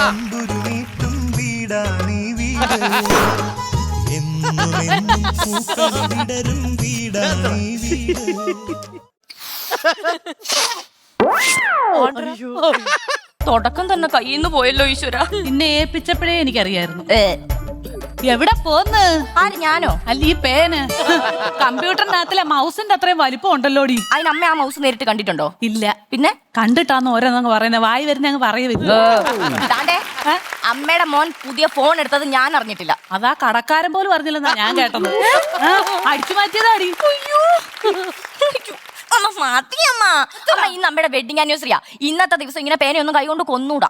തമ്പുരു വീട്ടും വീടാണീ വീട് എന്നും പൂക്കൾ വിടരും വീടാണീ വീട്. തുടക്കം തന്നെ കയ്യിന്ന് പോയല്ലോ ഈശ്വര. നിന്നെ ഏൽപ്പിച്ചപ്പോഴേ എനിക്കറിയായിരുന്നു. എവിടെ പോന്ന്? ആര്, ഞാനോ? അല്ല ഈ പേന്. കമ്പ്യൂട്ടറിനകത്തിലെ മൗസിന്റെ അത്രയും വലിപ്പം ഉണ്ടല്ലോടി. അതിനമ്മ ആ മൗസ് നേരിട്ട് കണ്ടിട്ടുണ്ടോ? ഇല്ല. പിന്നെ കണ്ടിട്ടാന്ന് ഓരോന്നങ്ങ് പറയുന്നത്, വായി വരുന്ന അങ്ങ് പറയുന്നില്ല. അമ്മയുടെ മോൻ പുതിയ ഫോൺ എടുത്തത് ഞാൻ അറിഞ്ഞിട്ടില്ല. അതാ കടക്കാരൻ പോലും അറിഞ്ഞില്ലെന്നാ ഞാൻ കേട്ടത്. അടിച്ചു മാറ്റിയതാടി. അമ്മ മാറ്റിയമ്മ. അമ്മ ഇന്ന് അമ്മയുടെ വെഡിങ് ആനിവേഴ്സറിയാ. ഇന്നത്തെ ദിവസം ഇങ്ങനെ പേനയൊന്നും കൈകൊണ്ട് കൊന്നൂടാ.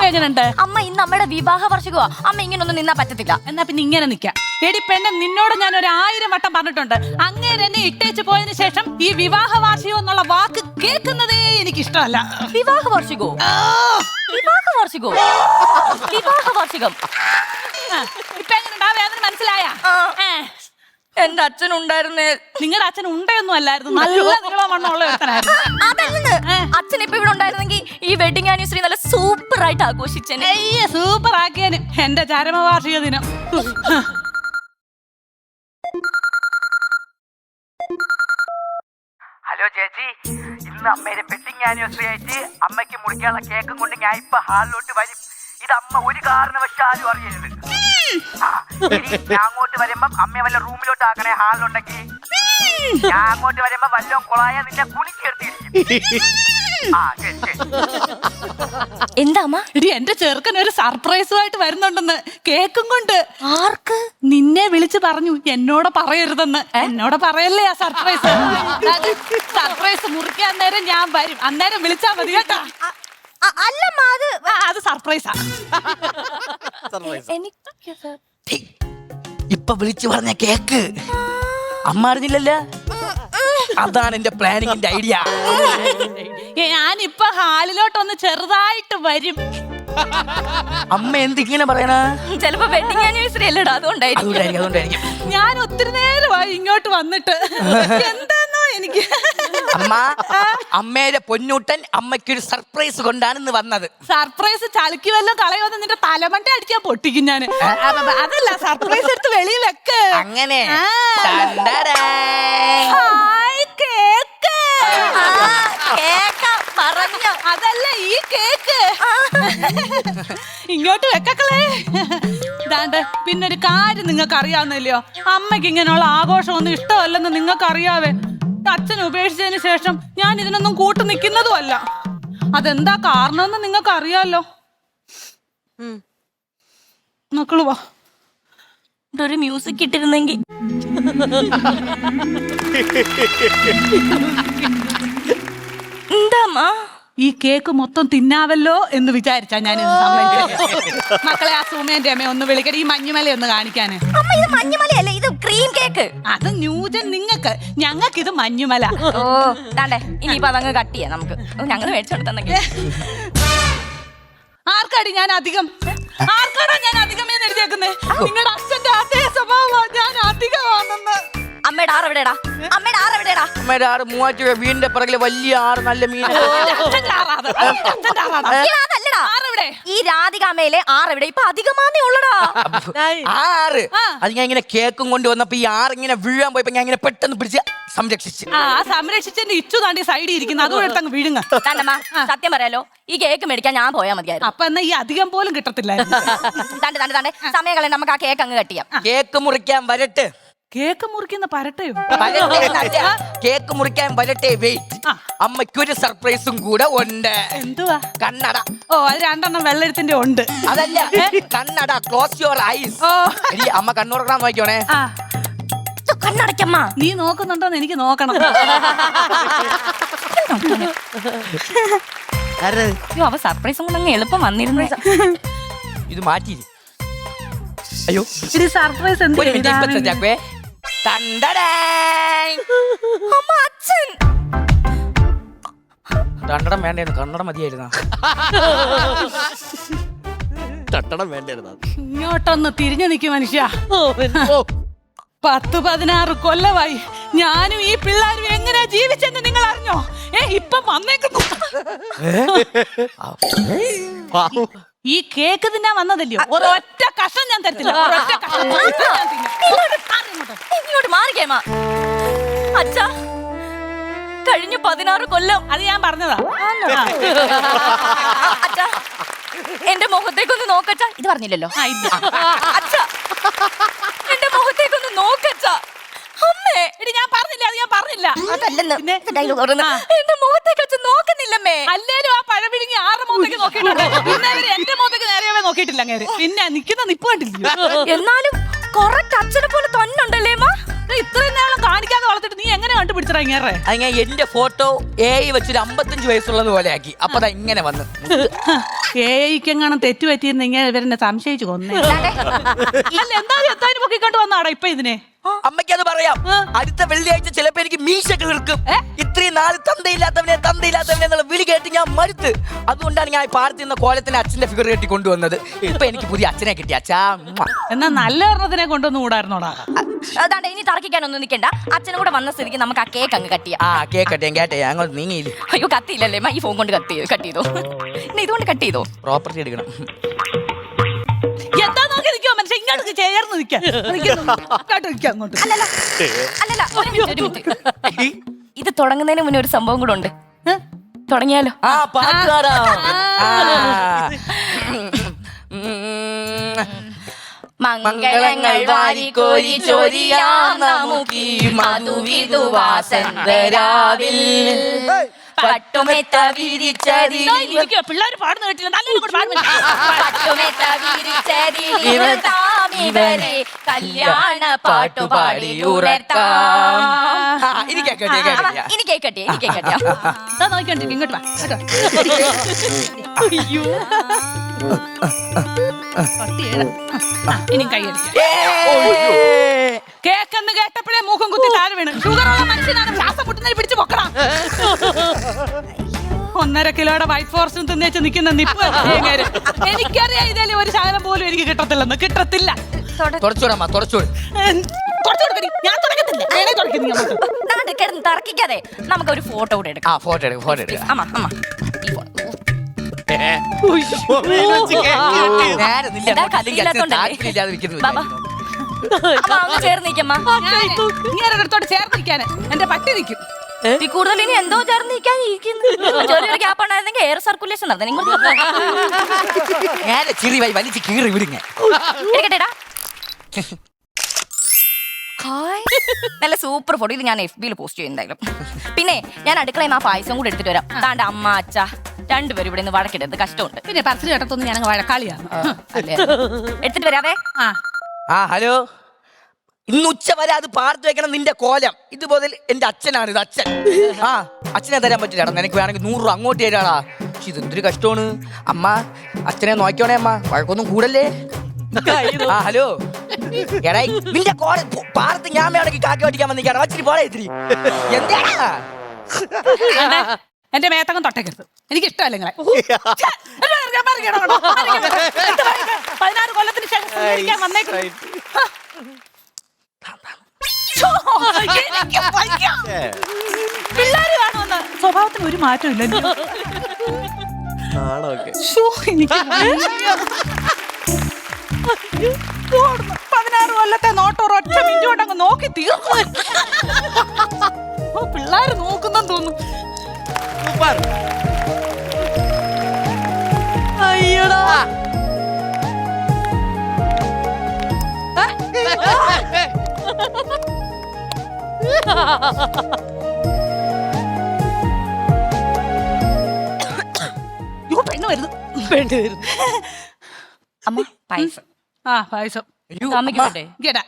എങ്ങനെയുണ്ട് അമ്മ? ഇന്ന് അമ്മയുടെ വിവാഹ വാർഷികമാ. അമ്മ ഇങ്ങനൊന്നും നിന്നാ പറ്റത്തില്ല. എന്നാ പിന്നെ ഇങ്ങനെ നിക്കാം. എടി പെണ്ണെ, നിന്നോട് ഞാൻ 1000 വട്ടം പറഞ്ഞിട്ടുണ്ട്. അങ്ങനെ എന്നെ ഇട്ടേച്ച് പോയതിനു ശേഷം ഈ വിവാഹ വാർഷികം എന്നുള്ള വാക്ക് കേൾക്കുന്നതേ എനിക്ക് ഇഷ്ടമല്ല. വിവാഹ വാർഷികോ? വിവാഹ വാർഷികോ? വിവാഹ വാർഷികം. ഇപ്പൊ എങ്ങനെയുണ്ടാ? വേദന മനസ്സിലായ? എന്റെ അച്ഛൻ ഉണ്ടായിരുന്നേ. നിങ്ങളുടെ അച്ഛൻ ഉണ്ടയൊന്നും അല്ലായിരുന്നു, നല്ല നീളമണ്ണുള്ള ഒരുത്തനായിരുന്നു. അതല്ലെന്ന്, അച്ഛൻ ഇപ്പൊ ഇവിടെ ഉണ്ടായിരുന്നെങ്കിൽ ഈ വെഡിങ് ആനിവേഴ്സറി നല്ല സൂപ്പർ ആയിട്ട് ആഘോഷിച്ചേനെ. സൂപ്പർ ആക്കിയന് എന്റെ ചരമവാർഷിക ദിനം. ഹലോ ചേച്ചി, ഇന്ന് അമ്മയുടെ വെഡിങ് ആനിവേഴ്സറി ആയിട്ട് അമ്മയ്ക്ക് മുറിക്കാനുള്ള കേക്കും കൊണ്ട് ഞാൻ ഇപ്പൊ ഹാളിലോട്ട് വരും. ഇത് അമ്മ ഒരു കാരണവശാലും അറിയരുത്. ഞാൻ അങ്ങോട്ട് വരുമ്പോ അമ്മ വല്ല റൂമിലോട്ട് ആക്കണേ. ഹാളിലുണ്ടെങ്കിൽ ഞാൻ അങ്ങോട്ട് വരുമ്പോ വല്ലോ കൊളായ നിന്നെ കുളിച്ചെടുത്തിരിക്കും. എന്താ അമ്മ? ഇടി, എന്റെ ചെറുക്കൻ ഒരു സർപ്രൈസുമായിട്ട് വരുന്നുണ്ടെന്ന്, കേക്കും കൊണ്ട്. ആർക്ക്? നിന്നെ വിളിച്ചു പറഞ്ഞു എന്നോട് പറയരുതെന്ന്. എന്നോട് പറയല്ലേ ആ സർപ്രൈസ്. സർപ്രൈസ് മുറിക്കാൻ നേരം ഞാൻ വരും, അന്നേരം വിളിച്ചാ മതി കേട്ടോ. അല്ലമ്മ, അത് സർപ്രൈസാ. ഇപ്പൊ വിളിച്ചു പറഞ്ഞ കേക്ക് അമ്മ അറിഞ്ഞില്ലല്ലോ. അതാണ് എന്റെ പ്ലാനിങ്ങിന്റെ ഐഡിയ. ഞാനിപ്പൊ ഹാളിലോട്ടൊന്ന് ചെറുതായിട്ട് വരും. അമ്മ എന്തിങ്ങനെ പറയണ? ചിലപ്പോ വെഡിങ് ആനിവേഴ്സറി അല്ലടാ, അതുകൊണ്ടായിരിക്കും. ഞാൻ ഒത്തിരി നേരമായി ഇങ്ങോട്ട് വന്നിട്ട്. എന്താന്നോ എനിക്ക്. അമ്മ, അമ്മയുടെ പൊന്നൂട്ടൻ അമ്മയ്ക്കൊരു സർപ്രൈസ് കൊണ്ടാണ് വന്നത്. സർപ്രൈസ് ചളുക്കി വല്ലതും കളയുമെന്ന് നിന്റെ തലമണ്ട അടിക്കാൻ പൊട്ടിക്കും ഞാൻ. അതല്ല, സർപ്രൈസ് എടുത്ത് വെളിയിൽ വെക്ക്. അങ്ങനെ അതല്ല ഈ കേക്ക്. ഇങ്ങോട്ട് വെക്കളേ. ഇതാണ്ട് പിന്നൊരു കാര്യം നിങ്ങൾക്ക് അറിയാവുന്നില്ലയോ, അമ്മയ്ക്ക് ഇങ്ങനെയുള്ള ആഘോഷമൊന്നും ഇഷ്ടമല്ലെന്ന് നിങ്ങൾക്ക് അറിയാവേ. അച്ഛൻ ഉപേക്ഷിച്ചതിന് ശേഷം ഞാൻ ഇതിനൊന്നും കൂട്ടു നിൽക്കുന്നതും അല്ല. അതെന്താ കാരണമെന്ന് നിങ്ങൾക്ക് അറിയാലോ. മക്കള് വാ. ഒരു മ്യൂസിക് ഇട്ടിരുന്നെങ്കിൽ. എന്താ ഈ കേക്ക് മൊത്തം തിന്നാവല്ലോ എന്ന് വിചാരിച്ചാ ഞാൻ മക്കളെ. ആ സുമേന്റെ അമ്മ ഒന്ന് വിളിക്കട്ടെ, ഈ മഞ്ഞുമല ഒന്ന് കാണിക്കാന്. അമ്മ, ഇത് മഞ്ഞുമലയല്ലേ, ഇത് ക്രീം കേക്ക്. അത് ന്യൂജൻ നിങ്ങൾക്ക്, ഞങ്ങൾക്ക് ഇത് മഞ്ഞുമല. ഓ താണ്ടേ, ഇനിയിപ്പോ അതങ്ങ് കട്ട് ചെയ്യാം നമുക്ക്. ഞങ്ങൾ മേടിച്ചെടുത്തെന്നെങ്കിൽ. ആർക്കാടി ഞാൻ അധികം? ആർക്കാടാ ഞാൻ അധികമേ എഴുതിയേക്കുന്നേ? നിങ്ങളുടെ അച്ഛന്റെ അതേ സ്വഭാവം ഞാൻ അധികമാണെന്ന്. അമ്മയുടെ ആറ് എവിടെടാ? അമ്മയുടെ ആറ് എവിടെടാ? അമ്മയുടെ ആറ് മൂവാറ്റുപുഴ വീടിന്റെ പിറകിലെ വലിയ ആറ്, നല്ല മീൻ. ഈ രാധികാമയിലെ ആറ് എവിടെ? ഇപ്പൊ അധികമാന്നേ ഉള്ളടാ. ആറ് അത് ഞാൻ ഇങ്ങനെ കേക്കും കൊണ്ട് വന്നപ്പോ ഈ ആറ് ഇങ്ങനെ വീഴാൻ പോയപ്പോ ഞാൻ ഇങ്ങനെ പെട്ടെന്ന് പിടിച്ച് സംരക്ഷിച്ചു. സംരക്ഷിച്ചെന്റെ ഇച്ചു താണ്ടി സൈഡിൽ ഇരിക്കുന്നു, അതും എടുത്തങ്ങ് വീഴുങ്ങ. സത്യം പറയാലോ, ഈ കേക്ക് മേടിക്കാൻ ഞാൻ പോയാൽ മതിയായിരുന്നു. അപ്പൊ എന്നാ ഈ അധികം പോലും കിട്ടത്തില്ല. സമയം കളയാൻ നമുക്ക് ആ കേക്ക് അങ്ങ് കട്ട് ചെയ്യാം. കേക്ക് മുറിക്കാൻ വരട്ടെ. കേക്ക് മുറിക്കുന്ന പരട്ടയോ? കേക്ക് മുറിക്കാൻ വരട്ടെ. വെയിറ്റ്, അമ്മയ്ക്കൊരു സർപ്രൈസും കൂടെ ഉണ്ട്. എന്തുവാ? കണ്ണട. ഓ, അത് 2 എണ്ണം വെള്ളെടുത്തിന്റെ ഉണ്ട്. അതല്ല, കണ്ണട. Close your eyes. അമ്മ കണ്ണുറക്കാൻ നോക്കിയോണേ. കണ്ണടയ്ക്കമ്മ. നീ നോക്കുന്നുണ്ടോന്ന് എനിക്ക് നോക്കണം. അവ സർപ്രൈസും കൊണ്ട് അങ്ങ് എളുപ്പം വന്നിരുന്നു. ഇത് മാറ്റി. അയ്യോ, സർപ്രൈസ് എന്ത്? രണ്ടെണ്ണം വേണ്ടായിരുന്നു, കണ്ണട മതിയായിരുന്ന. ഇങ്ങോട്ടൊന്ന് തിരിഞ്ഞു നിൽക്കും മനുഷ്യ. 10-16 കൊല്ലമായി ഞാനും ഈ പിള്ളേരും എങ്ങനെയാ ജീവിച്ചെന്ന് നിങ്ങൾ അറിഞ്ഞോ? ഇപ്പം വന്നേക്കുന്നു. ഈ കേക്ക് തിന്നാൻ വന്നതല്ലയോ ഒരൊറ്റ കഷം ഞാൻ തരത്തില്ല ഒരൊറ്റ കഷം മാത്രം ഞാൻ തിന്നും. ഇങ്ങോട്ട് മാറിക്കേമ അച്ഛാ കഴിഞ്ഞ 16 കൊല്ലം അത് ഞാൻ പറഞ്ഞതാ അച്ഛാ എന്റെ മുഖത്തേക്കൊന്ന് നോക്കച്ചാ ഇത് പറഞ്ഞില്ലല്ലോ അച്ഛാ എന്റെ മുഖത്തേക്കൊന്ന് നോക്കച്ചാ അമ്മേ എടി ഞാൻ പറഞ്ഞില്ല അത് ഞാൻ പറഞ്ഞില്ല അതല്ലെന്ന് ഡയലോഗ് എന്റെ മുഖത്തേക്ക് അച്ഛൻ നോക്കുന്നില്ലമ്മേ അല്ലേലും ആ പഴവിഴുങ്ങി 6 മുഖത്തേക്ക് നോക്കിയിട്ടുണ്ട് പിന്നെ അവര് എന്റെ മുഖത്തേക്ക് നേരെ നോക്കിയിട്ടില്ല അങ്ങേര് പിന്നെ നിക്കുന്ന നിപ്പ് കണ്ടില്ല എന്നാലും കറക്റ്റ് അച്ഛനെ പോലെ തന്നെ ഉണ്ടല്ലേ അമ്മ ഇത്രയും നാളും കാണിക്കാതെ വളർത്തിട്ട് നീ എങ്ങനെ കണ്ടുപിടിച്ചടാ ഇങ്ങേറെ അത് ഞാൻ എന്റെ ഫോട്ടോ വെച്ചൊരു 55 വയസ്സുള്ളത് പോലെ ആക്കി അപ്പൊ അതാ ഇങ്ങനെ വന്ന് എങ്ങാനും തെറ്റു പറ്റിയിരുന്ന ഇങ്ങനെ ഇവരെന്നെ സംശയിച്ചു കൊന്നേ അല്ല എന്തായാലും എന്തായാലും പൊക്കിക്കൊണ്ട് വന്നാടാ ഇപ്പൊ ഇതിനെ അമ്മയ്ക്ക് അത് പറയാം അടുത്ത വെള്ളിയാഴ്ച ചിലപ്പോ എനിക്ക് മീശൊക്കെ കിടക്കും ഇത്രയും നാല് തന്തയില്ലാത്തവനെ എന്നുള്ള വിളി കേട്ട് ഞാൻ മടുത്ത് അതുകൊണ്ടാണ് ഞാൻ പാർത്തി നിന്ന കോലത്തിന് അച്ഛന്റെ ഫിഗർ കെട്ടി കൊണ്ടുവന്നത് ഇപ്പൊ എനിക്ക് പുതിയ അച്ഛനെ കിട്ടി അച്ഛാ എന്നാ നല്ല ഒരെണ്ണത്തിനെ കൊണ്ടൊന്നും കൂടായിരുന്നോടാ അതാണ്ട് ഇനി തർക്കിക്കാനൊന്നും നിൽക്കണ്ട അച്ഛനും കൂടെ വന്ന സ്ഥിതിക്ക് നമുക്ക് ആ കേക്ക് അങ്ങ് കട്ട് ചെയ്യാം ആ കേക്കട്ടെ കേട്ടെ അങ്ങോട്ട് നീങ്ങിയില്ല അയ്യോ കത്തിയില്ലല്ലേ ഈ ഫോൺ കൊണ്ട് കട്ട് ചെയ്തോ ഇനി ഇതുകൊണ്ട് കട്ട് ചെയ്തോ പ്രോപ്പർട്ടി എടുക്കണം എന്താ നോക്കി നിൽക്കോ മനുഷ്യ ഇങ്ങോട്ട് ചേർന്ന് നിൽക്കാം അങ്ങോട്ട് അല്ലല്ല ഒരു മിനിറ്റ് ഇത് തുടങ്ങുന്നതിന് മുന്നേ ഒരു സംഭവം കൂടെ ഉണ്ട് തുടങ്ങിയാലോ ആ പാട്ടുകാരാ മംഗളങ്ങൾ വാരിക്കോരി ചൊരിയാം നമുക്കീ മധുവിധുവാസന്തരാവിൽ പട്ടുമെത്ത വിരിച്ചതി പിള്ളേർ പാടുന്ന കേട്ടില്ല നല്ലോണം പട്ടുമെത്ത വിരിച്ചതി താമിവരെ കല്യാണ പാട്ടുപാടി ഉറത്താം ഇനി കേക്കട്ടെ കേക്കട്ടെ ഇനി കേക്കട്ടെ നോക്കിക്കൊണ്ടിരിക്കും ഇങ്ങോട്ട് വാ ഇനി കൈയടിക്കാം കേക്കെന്ന് കേട്ടപ്പോഴേ മൂക്കും കുത്തി താഴെ വീണ് ഷുഗറുള്ള മനുഷ്യനാണ് ശ്വാസം മുട്ടുന്നതിന് പിടിച്ച് പൊക്കണം 1.5 കിലോയുടെ വൈറ്റ് ഫോറസ്റ്റ് തിന്നേച്ച് നിൽക്കുന്ന നിപ്പ് എനിക്കറിയാം ഇതല്ലേ ഒരു ശകലം പോലും എനിക്ക് കിട്ടത്തില്ലെന്ന് കിട്ടത്തില്ല തുടച്ചോടമ്മ തുടച്ചോട് ഞാൻ തുടക്കത്തില്ല കിടന്ന് തർക്കിക്കാതെ നമുക്ക് ഒരു ഫോട്ടോ കൂടെ എടുക്കാം ഫോട്ടോ എടുക്കും ഫോട്ടോ എടുക്കാം അമ്മ ഈ ബാബാ അമ്മ അങ്ങ് ചേർന്ന് നിൽക്കമ്മ അടുത്തോട്ട് ചേർന്ന് നിൽക്കാന് എന്റെ പട്ടി നിൽക്കും ഈ കൂടുതൽ ഇനി എന്തോ ചേർന്ന് നിൽക്കാൻ ചെറിയൊരു ഗ്യാപ്പ് ഉണ്ടായിരുന്നെങ്കിൽ എയർ സർക്കുലേഷൻ നടന്നു ചിരി വലിച്ച് കീറി വിടുങ്ങ എടുക്കട്ടെടാ നല്ല സൂപ്പർ ഫോട്ടോ ഇത് ഞാൻ FB-യിൽ പോസ്റ്റ് ചെയ്യും എന്തായാലും പിന്നെ ഞാൻ അടുക്കളയിൽ ആ പായസം കൂടെ എടുത്തിട്ട് വരാം താണ്ട അമ്മ അച്ഛ രണ്ടുപേരും ഇവിടെ നിന്ന് വഴക്കിടരുത് കഷ്ടമുണ്ട് പിന്നെ പറച്ചിൽ കേട്ടത്തൊന്നും ഞാൻ വഴക്കാളിയാണ് എടുത്തിട്ട് വരാവേ ഹലോ ഇന്ന് ഉച്ച വരെ അത് പാർത്ത് വെക്കണം നിന്റെ കോലം ഇതുപോലെ എന്റെ അച്ഛനാണ് ഇത് അച്ഛൻ അച്ഛനെ തരാൻ പറ്റില്ല നിനക്ക് വേണമെങ്കിൽ 100 രൂപ അങ്ങോട്ട് തരാടാ പക്ഷെ ഇതെന്തൊരു കഷ്ടമാണ് അമ്മ അച്ഛനെ നോക്കിയോണേ അമ്മ വഴക്കൊന്നും കൂടല്ലേ ഹലോ എടാ നിന്റെ കോലം പാർത്ത് ഞാൻ വേണമെങ്കിൽ കാക്കി ഓടിക്കാൻ വന്നിരിക്കാണ് വച്ചിരി പോടാ ഇത്തിരി എന്താ എന്റെ മേത്തകം തൊട്ടേക്കരുത് എനിക്ക് ഇഷ്ടമല്ല നിങ്ങളെ 16 കൊല്ലത്തിന് ശേഷം വന്നേക്കുന്നു പിള്ളേര് കാണുമെന്ന് സ്വഭാവത്തിന് ഒരു മാറ്റം ഇല്ല 16 കൊല്ലത്തെ നോട്ടോർ ഒറ്റ മിനിറ്റ് കൊണ്ടങ്ങ് നോക്കി തീർന്നു പിള്ളേര് നോക്കുന്നെന്ന് തോന്നുന്നു അയ്യടാ പെണ്ണ് വരുന്നു അമ്മ പായസം പായസം അമ്മയ്ക്ക് കേട്ടാ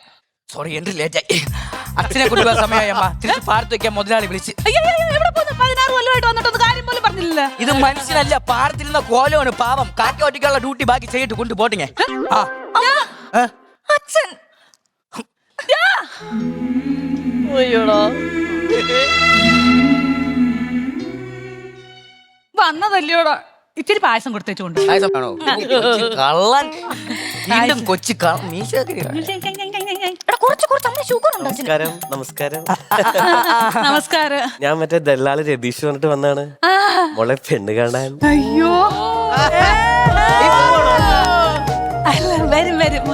സോറി എന്റെ ലേറ്റായി അച്ഛനെ കൊണ്ടുപോകാൻ സമയമായി അമ്മ തിരിച്ച് പാർത്ത് വെക്കാൻ മുതലാളി വിളിച്ച് 16 കൊല്ലമായിട്ട് വന്നിട്ടൊന്നും കാര്യം പോലും പറഞ്ഞില്ല ഇത് മനുഷ്യനല്ല പാർത്തിരുന്ന കോലമാണ് പാവം കാക്കി ഓട്ടിക്കാനുള്ള ഡ്യൂട്ടി ബാക്കി ചെയ്തിട്ട് കൊണ്ടുപോട്ടിങ്ങ അച്ഛൻ വന്നതല്ലയോടാ ഇച്ചിരി പായസം കൊടുത്തേച്ചുകൊണ്ട് കള്ളൻ വീണ്ടും കൊച്ചു കുറച്ച് ചമ്മ ഷുഗർ ഉണ്ടോ അച്ഛന്? നമസ്കാരം നമസ്കാരം. നമസ്കാരം. ഞാൻ മറ്റേ ദല്ലാള് രതീഷ് പറഞ്ഞിട്ട് വന്നാണ് മോളെ പെണ്ണ് കാണാൻ. അയ്യോ അല്ല വരും വരും.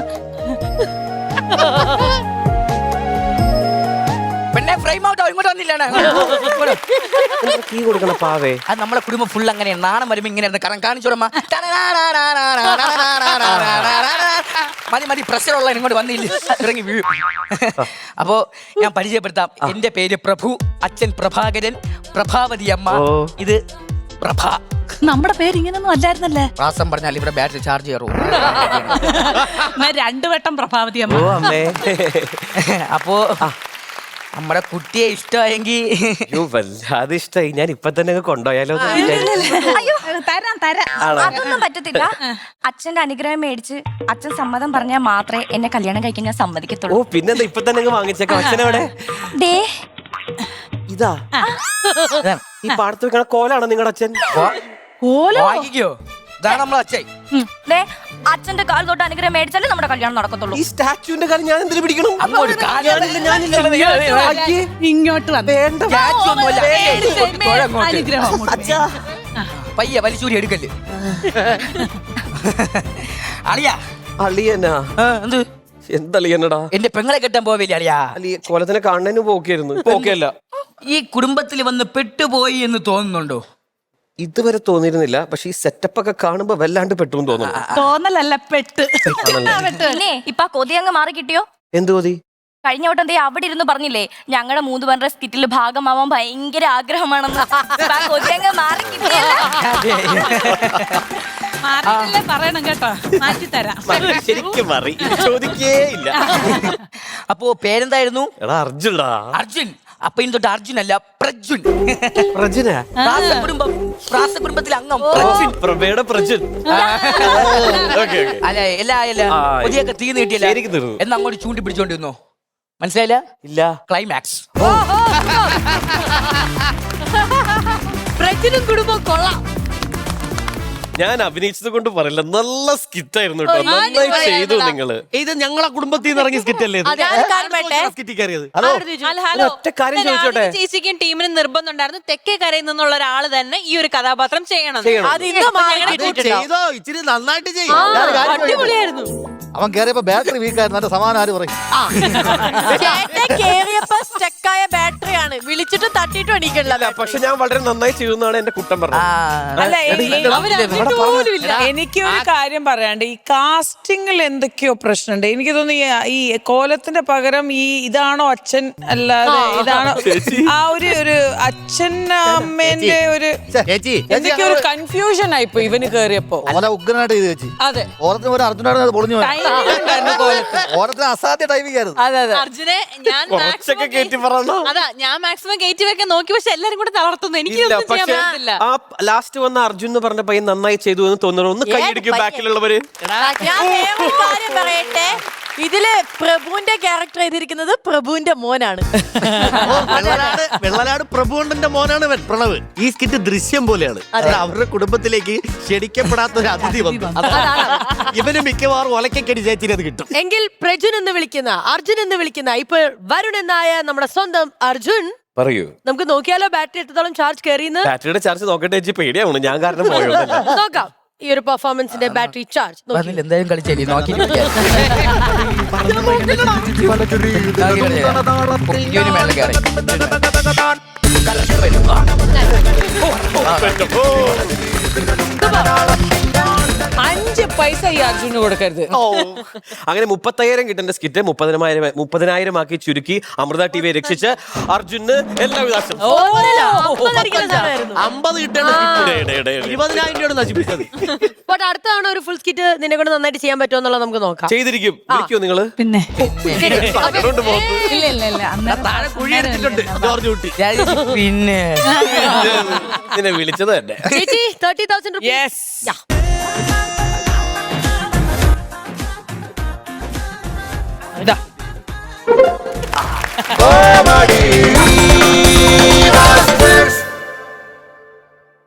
പെണ്ണെ ഫ്രെയിം ഔട്ടോ ഇങ്ങോട്ട് വന്നില്ലാണ്. കീ കൊടുക്കണ പാവേ. അത് നമ്മളെ കുടുംബം ഫുൾ അങ്ങനെയാണ്. നാണം വരുമ്പോ ഇങ്ങനെ കാരണം കാണിച്ചോടമ്മ. മതി മതി പ്രഷറുള്ള ഇങ്ങോട്ട് വന്നില്ല ഇറങ്ങി വീഴും. അപ്പോ ഞാൻ പരിചയപ്പെടുത്താം. എന്റെ പേര് പ്രഭു, അച്ഛൻ പ്രഭാകരൻ, പ്രഭാവതി അമ്മ, ഇത് പ്രഭ. നമ്മുടെ പേര് ഇങ്ങനൊന്നും അല്ലായിരുന്നല്ലേ? പ്രാസം പറഞ്ഞാൽ ഇവിടെ ബാറ്ററി ചാർജ് കയറും. രണ്ടു വട്ടം പ്രഭാവതി അമ്മ. ഓ അമ്മേ. അപ്പോ നമ്മുടെ കുട്ടിയെ ഇഷ്ടമായെങ്കിൽ വല്ലാതെ ഇഷ്ടായി. ഞാൻ ഇപ്പൊ തന്നെ കൊണ്ടുപോയാലോ? അയ്യോ തരാം തരാം. അതൊന്നും പറ്റത്തില്ല. അച്ഛന്റെ അനുഗ്രഹം മേടിച്ച് അച്ഛൻ സമ്മതം പറഞ്ഞാൽ മാത്രമേ എന്നെ കല്യാണം കഴിക്കാൻ ഞാൻ ഓ സമ്മതിക്കത്തുള്ളൂ. പിന്നെന്താ ഇപ്പൊ തന്നെ വാങ്ങിച്ചേക്കാം. അച്ഛനെവിടെ? ദേ ഇതാ ഈ പാടത്ത് വെക്കണ കോലാണോ നിങ്ങളുടെ അച്ഛൻ? വാങ്ങിക്കോ. ഇതാണ് നമ്മളെ അച്ഛൻ. ദേ അച്ഛന്റെ കാൽ തൊട്ട് അനുഗ്രഹം മേടിച്ചാലേ നമ്മുടെ കല്യാണം നടക്കത്തുള്ളൂ. ഈ സ്റ്റാച്യുവിന്റെ കാര്യം ഞാൻ എന്തിനു പിടിക്കണം? അങ്ങോട്ട് ഇങ്ങോട്ട് വന്നു. അനുഗ്രഹം പയ്യ വലിച്ചൂരി എടുക്കല്. അളിയാ അളിയനാ? എന്ത് എന്തളിയനടാ? എന്റെ പെങ്ങളെ കെട്ടാൻ പോവില്ല അളിയാ. അളിയ കോലത്തിനെ കാണുന്നതിന് പോക്കായിരുന്നു. പോക്കല്ല. ഈ കുടുംബത്തിൽ വന്ന് പെട്ടുപോയി എന്ന് തോന്നുന്നുണ്ടോ? ഇതുവരെ തോന്നിയിരുന്നില്ല. പക്ഷെ ഈ സെറ്റപ്പ് ഒക്കെ കാണുമ്പോ വല്ലാണ്ട് പെട്ടു തോന്നുന്നു. തോന്നലല്ല പെട്ട്. പിന്നെ ഇപ്പൊ ആ കൊതി അങ്ങ് മാറി കിട്ടിയോ? എന്ത് മതി? കഴിഞ്ഞ വട്ടം എന്തേ അവിടെ ഇരുന്ന് പറഞ്ഞില്ലേ ഞങ്ങളുടെ 3 പേരുടെ സ്കിറ്റിൽ ഭാഗമാവാൻ ഭയങ്കര ആഗ്രഹമാണെന്ന്. ഇപ്പൊ ആ കൊതി അങ്ങ് മാറി കിട്ടിയല്ലോ. മാറിയില്ലേ പറയണം കേട്ടോ. മാറ്റി തരാം. ശരിക്കും മാറി. ചോദിക്കേ ഇല്ല. അപ്പോ പേരെന്തായിരുന്നു? എടാ അർജുനടാ. അർജുൻ. അപ്പൊ ഇനി തൊട്ട് അർജുൻ അല്ല പ്രജുൻ. പ്രജുന? കുടുംബത്തിലെ അംഗം പ്രജുൻ. പ്രഭയുടെ പ്രജുൻ. അല്ല എല്ലാ പുതിയൊക്കെ തീ നീട്ടിയല്ല. ശരിക്കും തീർന്നു. എന്ന് അങ്ങോട്ട് ചൂണ്ടി പിടിച്ചോണ്ടിരുന്നോ? മനസ്സിലായില്ല? ഇല്ല. ക്ലൈമാക്സ്. പ്രജുനും കുടുംബം കൊള്ളാം. ഞാൻ അഭിനയിച്ചത് കൊണ്ട് പറയില്ല. നല്ല സ്കിറ്റായിരുന്നു കേട്ടോ. നന്നായി ചെയ്തു നിങ്ങള്. ഇത് ഞങ്ങളെ കുടുംബത്തിൽ നിന്ന് ഇറങ്ങിയ സ്കിറ്റ് അല്ലേ? ഒറ്റ കാര്യം ചോദിച്ചോട്ടെ. ചേച്ചിക്കും ടീമിനും നിർബന്ധം ഉണ്ടായിരുന്നു തെക്കേക്കരയിൽ നിന്നുള്ള ഒരാൾ തന്നെ ഈ ഒരു കഥാപാത്രം ചെയ്യണം. ചെയ്തോ ഇച്ചിരി നന്നായിട്ട് ചെയ്യും. അടിപൊളിയായിരുന്നു. അവൻ കേറിയപ്പോ ബാറ്ററി വീക്കായിരുന്നു. സമാനം ആര് പറയും? കേറിയപ്പോ സ്റ്റക്കായ ബാറ്ററിയാണ്. വിളിച്ചിട്ട് തട്ടിട്ട് അടിക്കണില്ല. പക്ഷെ ഞാൻ വളരെ നന്നായി ചെയ്യുന്നതാണ് എന്റെ കുറ്റം പറഞ്ഞത്. എനിക്ക് ഒരു കാര്യം പറയാണ്ട്, ഈ കാസ്റ്റിംഗിൽ എന്തൊക്കെയോ പ്രശ്നമുണ്ട്. എനിക്ക് തോന്നുന്നു ഈ കോലത്തിന്റെ പകരം ഇതാണോ അച്ഛൻ അല്ലാതെ ഇതാണോ ആ ഒരു അച്ഛൻ അമ്മേന്റെ ഒരു എന്തൊക്കെയോ ഒരു കൺഫ്യൂഷൻ ആയിപ്പോ ഇവന് കേറിയപ്പോ. ഉഗ്രനായിട്ട് ചെയ്ത് ചേച്ചി. അതെ ഓരത്തിന് ഒരു അർജുനായിരുന്നു പൊളിഞ്ഞു. ഓരത്തിന് അസാധ്യ ടൈമിംഗ് ആയിരുന്നു. അതെ അതെ. അർജുനെ ഞാൻ മാക്സിമം കയറ്റി വെക്കാൻ നോക്കി. പക്ഷെ എല്ലാരും കൂടെ തളർത്തുന്നു. എനിക്ക് ആ ലാസ്റ്റ് വന്ന അർജുൻ എന്ന് പറഞ്ഞ പയ്യൻ നന്നായി ചെയ്തു എന്ന് തോന്നുന്നു. ഒന്ന് കൈയടിക്കും ബാക്കിലുള്ളവര്. ഞാൻ വേറൊരു കാര്യം പറയട്ടെ. ഇതില് പ്രഭുവിന്റെ ക്യാരക്ടർ ചെയ്തിരിക്കുന്നത് പ്രഭുവിന്റെ മോനാണ്. വെള്ളനാട് പ്രഭുണ്ടന്റെ മോനാണ് പ്രണവ്. ഈ സ്കിറ്റ് ദൃശ്യം പോലെയാണ്. അവരുടെ കുടുംബത്തിലേക്ക് ക്ഷണിക്കപ്പെടാത്ത ഒരു അതിഥി വന്നു. ഇവന് മിക്കവാറും ഒലക്കടി ചേച്ചിന് അത് കിട്ടും. എങ്കിൽ പ്രജുൻ എന്ന് വിളിക്കുന്ന അർജുൻ എന്ന് വിളിക്കുന്ന ഇപ്പോൾ വരുൺ എന്നായ നമ്മുടെ സ്വന്തം അർജുൻ പറയൂ. നമുക്ക് നോക്കിയാലോ ബാറ്ററി എത്രത്തോളം ചാർജ് കയറിയെന്ന്. ബാറ്ററിയുടെ ചാർജ് നോക്കട്ടെ ചേച്ചി. പേടിയാവുന്നു ഞാൻ കാരണം പോയോന്നല്ല. നോക്കാം ഈ ഒരു പെർഫോമൻസിന്റെ ബാറ്ററി ചാർജ്. എന്തായാലും കളിച്ചേരി നോക്കി. അഞ്ച് പൈസ ഈ അർജുന് കൊടുക്കരുത്. അങ്ങനെ 30,000 കിട്ടേണ്ട സ്കിറ്റ് 30,000 ആക്കി ചുരുക്കി അമൃത ടിവിയെ രക്ഷിച്ച് അർജുന് എല്ലാവിധ 50 കിട്ടേണ്ട 20,000 രൂപ നശിപ്പിച്ചത്. അടുത്ത തവണ ഒരു ഫുൾ സ്കിറ്റ് നിന്നെ കൊണ്ട് നന്നായിട്ട് ചെയ്യാൻ പറ്റുമോ എന്നുള്ളത് നമുക്ക് നോക്കാം. ചെയ്തിരിക്കും. വിളിക്കോ നിങ്ങള്? പിന്നെ ഇല്ല ഇല്ല താഴെ കുഴി എടുത്തിട്ടുണ്ട് ജോർജ് കുട്ടി. പിന്നെ നിന്നെ വിളിച്ചത് തന്നെ. ചേച്ചി 30,000 രൂപ. യെസ്. ഓ